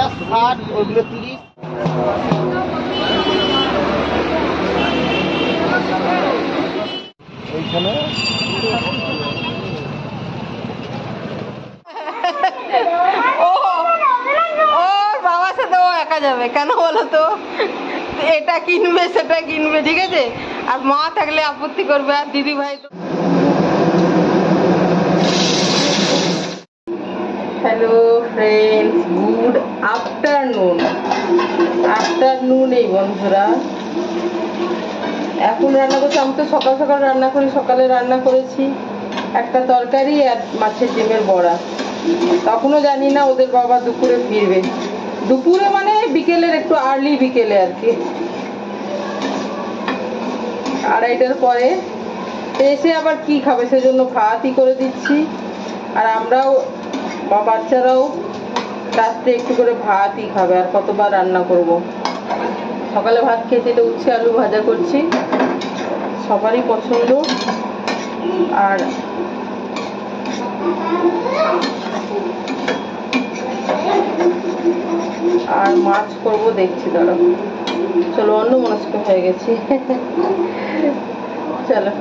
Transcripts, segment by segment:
50 60 ওইগুলো 30। এইখানে ওর বাবার সাথে ও একা যাবে কেন বলো তো? এটা কিনবে সেটা কিনবে, ঠিক আছে, আর মা থাকলে আপত্তি করবে, আর দিদি ভাই তো। হ্যালো ফ্রেন্ডস, গুড আফটারনুন এই বন্ধুরা। এখন রান্না করছি, আমি তো সকাল সকাল রান্না করি। সকালে রান্না করেছি একটা তরকারি আর মাছের ডিমের বড়া। তখনও জানি না ওদের বাবা দুপুরে ফিরবে। দুপুরে মানে বিকেলের একটু আর্লি বিকেলে আর কি, 2:30টার পরে এসে আবার কি খাবে, সেজন্য ভাতই করে দিচ্ছি। আর আমরাও বা বাচ্চারাও রাত্রে একটু করে ভাতই খাবে, আর কতবার রান্না করব। সকালে ভাত খেয়েছি, এটা উচ্ছে আলু ভাজা করছি, সবারই পছন্দ। আর মাছ করব দেখছি, দাঁড়াও। চলো, অন্যমনস্ক হয়ে গেছি। চলো।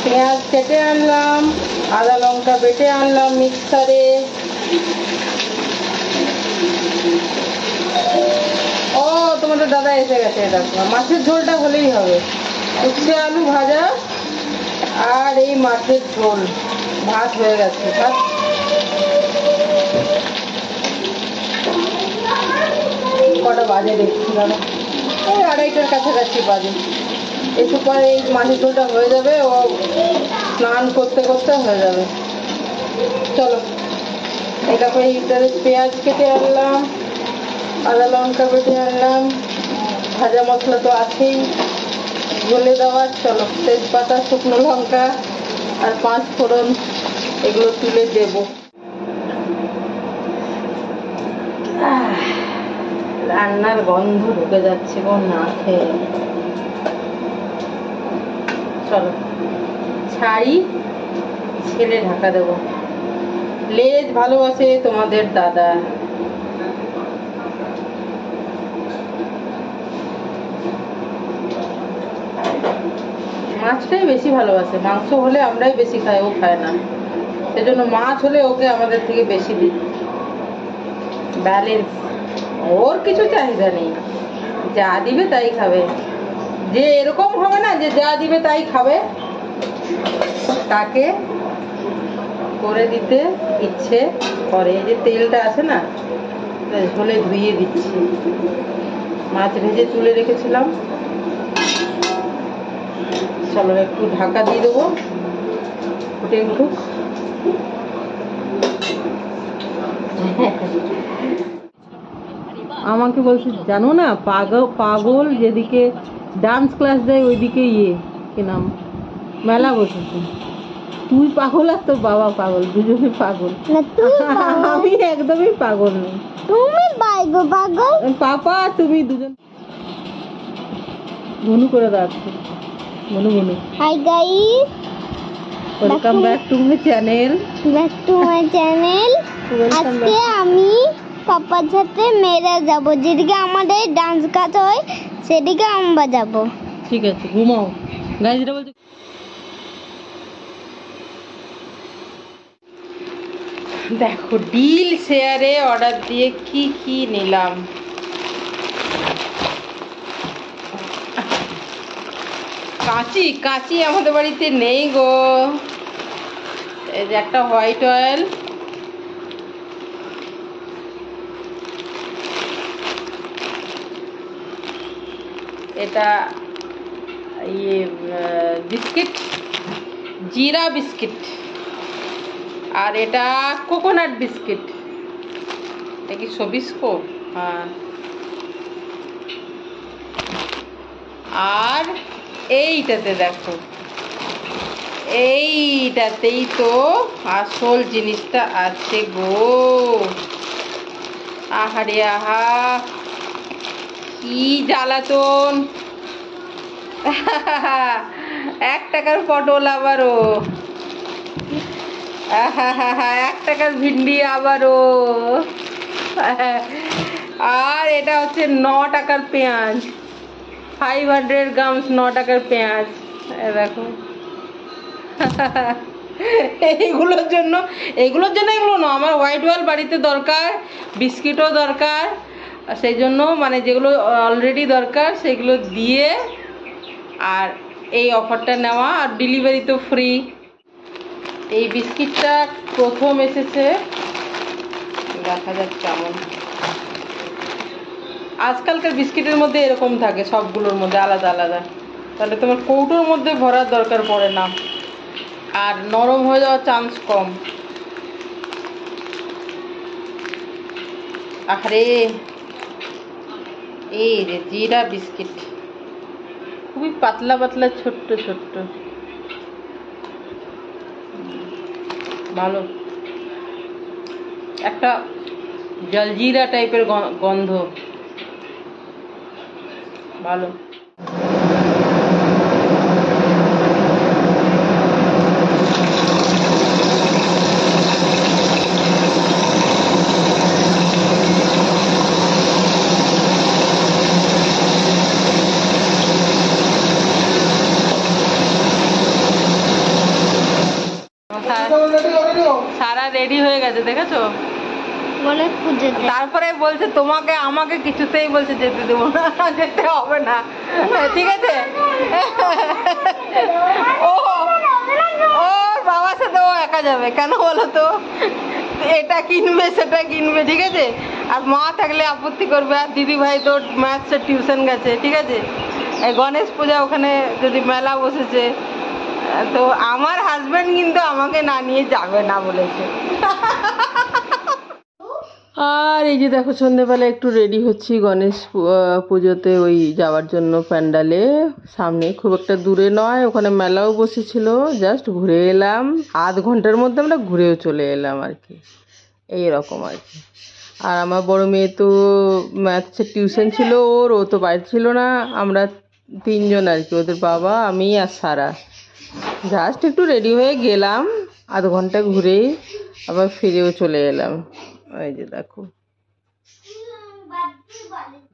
পেঁয়াজ কেটে আনলাম, আদা লঙ্কা বেটে আনলাম মিক্সারে। ও তোমাদের দাদা এসে গেছে, দেখো। মাছের ঝোলটা হলেই হবে, উচ্ছে আলু ভাজা আর এই মাছের ঝোল। ভাত হয়ে গেছে, ভাত কটা বাজে দেখছি, দাদা ওই 2:30টার কাছাকাছি বাজে। একটু পরে এই মাছের ঝোলটা হয়ে যাবে, ও স্নান করতে করতে হয়ে যাবে। চলো, এটা করে ইটারে পেঁয়াজ কেটে আনলাম, আদা লঙ্কা বেটে আনলাম, ভাজা মশলা তো আছেই ঝোলে দেওয়ার। চলো, তেজপাতা, শুকনো লঙ্কা আর 5 ফোড়ন এগুলো তুলে দেব। রান্নার গন্ধ ঢুকে যাচ্ছে গো না খেয়ে। চলো ছাড়ি, ছেলে ঢাকা দেবো। লেজ ভালোবাসে তোমাদের দাদা। মাছটাই বেশি ভালোবাসে, মাংস হলে আমরাই বেশি খাই, ও খায় না। সেজন্য মাছ হলে ওকে আমাদের থেকে বেশি দিই। ব্যালেন্স, ওর কিছু চাহিদা নেই, যা দিবে তাই খাবে। যে এরকম হবে না যে যা দিবে তাই খাবে, তাকে করে দিতে ইচ্ছে করে। এই যে তেলটা আছে না, ঝোলে ধুইয়ে দিচ্ছি। মাছ ভেজে তুলে রেখেছিলাম। চলো একটু ঢাকা দিয়ে দেবো, ফুটে উঠুক। আমাকে বলছে জানো না, পাগল যেদিকে ডান্স ক্লাস দেয় ওইদিকে কি নাম, মেলা বসেছে। তুই পাগল আর তোর বাবা পাগল, দুজনে পাগল। আমি একদমই পাগল নেই। তুমি পাগল, পাপা তুমি দুজন। মনু করে দাঁড়াচ্ছে, Manu. Hi guys, welcome back to my channel. আজকে আমি পাপার সাথে মেয়েরা যাব, যেদিকে আমাদের ডান্স ক্লাস হয় সেদিকে আমরা যাব। ঠিক আছে, ঘুমাও। গাইজরা বলছে দেখো ডিল শেয়ারে অর্ডার দিয়ে কি কি নিলাম। কাঁচি আমাদের বাড়িতে নেই গো। এই যে একটা হোয়াইট অয়েল, এটা ইয়ে বিস্কিট, জিরা বিস্কিট, আর এটা কোকোনাট বিস্কিট। এটা কি সবিস্কো? হ্যাঁ। আর এইটাতে দেখো, এইটাতেই তো আসল জিনিসটা আছে গো। আহারে আহা, কি জ্বালাতন। 1 টাকার পটল আবারও, 1 টাকার ভিন্ডি আবারও, আর এটা হচ্ছে 9 টাকার পেঁয়াজ, 500 গ্রামস 9 টাকার পেঁয়াজ। দেখো, এইগুলোর জন্য এগুলো না, আমার হোয়াইট ওয়াল বাড়িতে দরকার, বিস্কিটও দরকার, সেই জন্য মানে যেগুলো অলরেডি দরকার সেগুলো দিয়ে আর এই অফারটা নেওয়া, আর ডেলিভারি তো ফ্রি। এই বিস্কিটটা প্রথম এসেছে, দেখা যাক কেমন। আজকালকার বিস্কিটের মধ্যে এরকম থাকে, সবগুলোর মধ্যে আলাদা আলাদা, তাহলে তোমার কৌটোর মধ্যে ভরার দরকার পড়ে না, আর নরম হয়ে যাওয়ার চান্স কম। আরে এই রে জিরা বিস্কিট, খুবই পাতলা পাতলা, ছোট্ট ছোট্ট, ভালো। একটা জলজিরা টাইপের গন্ধ, ভালো। সারা রেডি হয়ে গেছে, দেখেছো? তারপরে বলছে তোমাকে আমাকে কিছুতেই বলছে যেতে দেবো না, যেতে হবে না, ঠিক আছে? ও ওর বাবার সাথে ও একা যাবে কেন বলো তো? এটা কিনবে সেটা কিনবে, ঠিক আছে? আর মা থাকলে আপত্তি করবে, আর দিদি ভাই তো ম্যাথসের টিউশন গেছে, ঠিক আছে? এই গণেশ পূজা ওখানে যদি মেলা বসেছে, তো আমার হাজবেন্ড কিন্তু আমাকে না নিয়ে যাবে না বলেছে। আর এই যে দেখো, সন্ধ্যেবেলা একটু রেডি হচ্ছি গণেশ পুজোতে ওই যাওয়ার জন্য, প্যান্ডালে সামনে, খুব একটা দূরে নয়, ওখানে মেলাও বসেছিল, জাস্ট ঘুরে এলাম, আধ ঘন্টার মধ্যে আমরা ঘুরেও চলে এলাম আর কি, এইরকম আর কি। আর আমার বড় মেয়ে তো ম্যাথসের টিউশন ছিল ওর, ও তো বাড়ি ছিল না, আমরা 3 জন আর কি, ওদের বাবা, আমি আর সারা, জাস্ট একটু রেডি হয়ে গেলাম, আধ ঘন্টা ঘুরেই আবার ফিরেও চলে এলাম। ওই যে দেখো,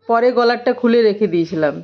পরে গলারটা খুলে রেখে দিয়েছিলাম।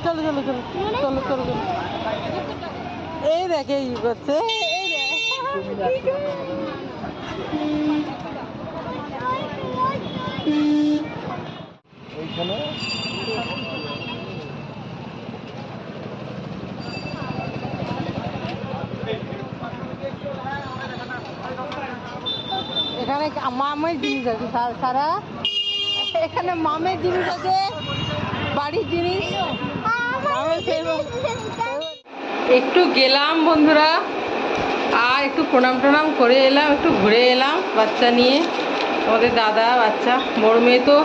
চলো চলো চলো চলো চলো চলো, এই দেখে ই করছে, এখানে মামের জিনিস আছে সারা, এখানে মামের জিনিস আছে, বাড়ির জিনিস। একটু গেলাম বন্ধুরা, আর একটু প্রণাম টনাম করে এলাম, একটু ঘুরে এলাম বাচ্চা নিয়ে, আমাদের দাদা বাচ্চা, বড় মেয়ে তো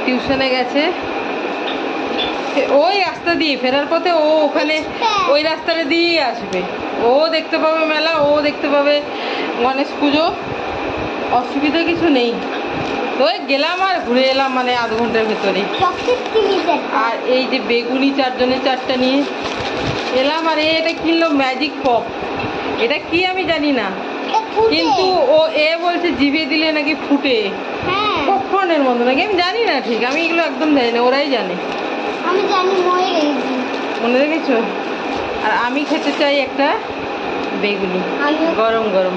টিউশনে গেছে, ওই রাস্তা দিয়ে ফেরার পথে ও ওখানে ওই রাস্তাটা দিয়েই আসবে, ও দেখতে পাবে মেলা, ও দেখতে পাবে গণেশ পুজো, অসুবিধা কিছু নেই। তো ওই গেলাম আর ঘুরে এলাম মানে আধ ঘন্টার ভেতরে। আর এই যে বেগুনি 4 জনের 4টা নিয়ে এলাম। আর এটা কিনলো ম্যাজিক পপ। এটা কি আমি জানি না, কিন্তু ও বলছে জিভে দিলে নাকি ফুটে পপকর্নের মতো নাকি, আমি জানি না ঠিক, আমি এগুলো একদম জানি না, ওরাই জানে। আমি জানি, মনে রেখেছো? আর আমি খেতে চাই একটা বেগুনি গরম গরম।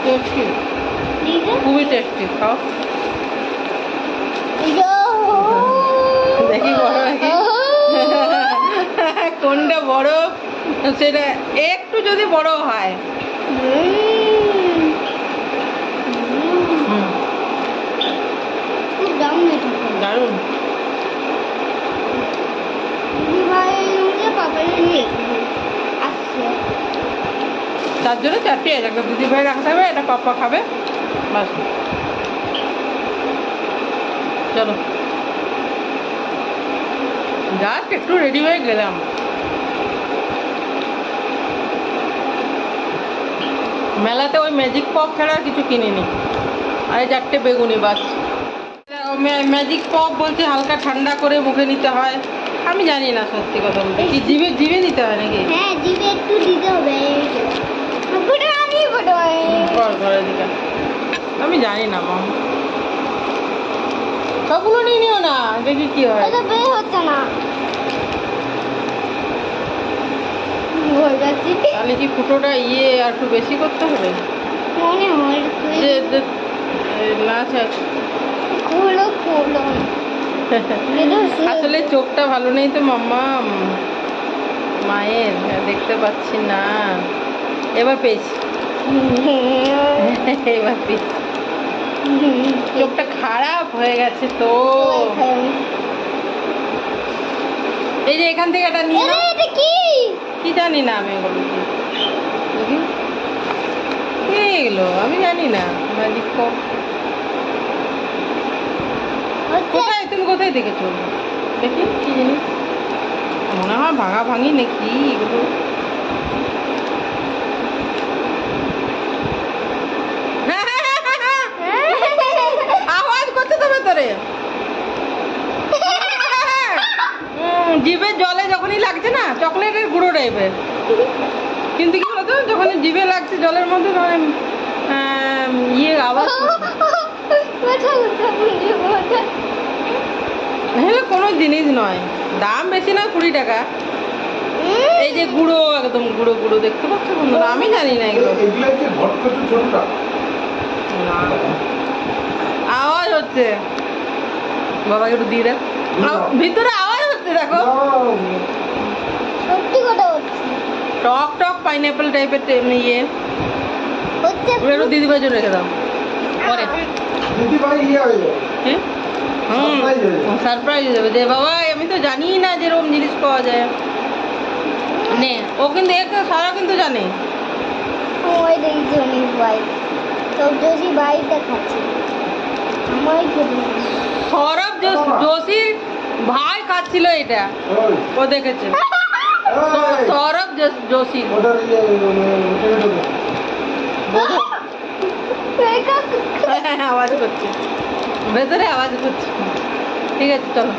টেস্টি, খুবই টেস্টি। খাও দেখি বড় নাকি কোনটা বড়, সেটা একটু যদি বড় হয়। দারুণ। তার জন্য 4টে, একটা দিদি ভাই রাখতে হবে, এটা পাপা খাবে, বাস। চলো জাস্ট একটু রেডি হয়ে গেলাম। মেলাতে ওই ম্যাজিক পপ ছাড়া আর কিছু কিনিনি। আর 4টে বেগুনি বাস। ম্যাজিক পপ বলছে হালকা ঠান্ডা করে মুখে নিতে হয়, আমি জানি না সত্যি কথা বলতে, কি জিভে নিতে হয় নাকি? হ্যাঁ, জিভে একটু দিতে হবে। আমি জানি না মা, সবগুলো নিয়ে নিও না, দেখি কি হয়। বের হচ্ছে না, তাহলে কি ফুটোটা আর একটু বেশি করতে হবে মনে হয়। না আসলে চোখটা ভালো নেই তো মাম্মা, মায়ের দেখতে পাচ্ছি না। এবার পেয়েছি, এবার পেয়েছি। চোখটা খারাপ হয়ে গেছে তো। এই যে এখান থেকে এটা নিয়ে কি জানি না আমি, এগুলো কি এগুলো আমি জানি না। ম্যাজিক পপ কোথায়, তুমি কোথায় দেখেছো? দেখি কি জিনিস, মনে হয় ভাঙা ভাঙি নাকি এগুলো। আওয়াজ করছে তো ভেতরে, জিভে জলে যখনই লাগছে না, চকলেটের গুঁড়ো টাইপের, কিন্তু কি বলতো যখন জিভে লাগছে জলের মধ্যে তখন আওয়াজ। হ্যাঁ, কোনো জিনিস নয়, দাম বেশি না, 20 টাকা। এই যে গুঁড়ো, একদম গুঁড়ো গুঁড়ো দেখতে পাচ্ছ বন্ধুরা, আমি জানি না এগুলো। আওয়াজ হচ্ছে, বাবাকে একটু দিয়ে দেখ, ভিতরে আওয়াজ হচ্ছে দেখো। টক টক পাইনাপেল টাইপের দিদিভাইয়ের জন্য রেখে দাও, পরে সারপ্রাইজ হয়ে যাবে। যে বাবা আমি তো জানি না যে এরকম জিনিস পাওয়া যায়। নে, ও কিন্তু সারা কিন্তু জানে। সৌরভ যোশীর ভাই খাচ্ছিল এটা, ও দেখেছে। সৌরভ যোশী আওয়াজ করছে, ভেতরে আওয়াজ করছে। ঠিক আছে চলো।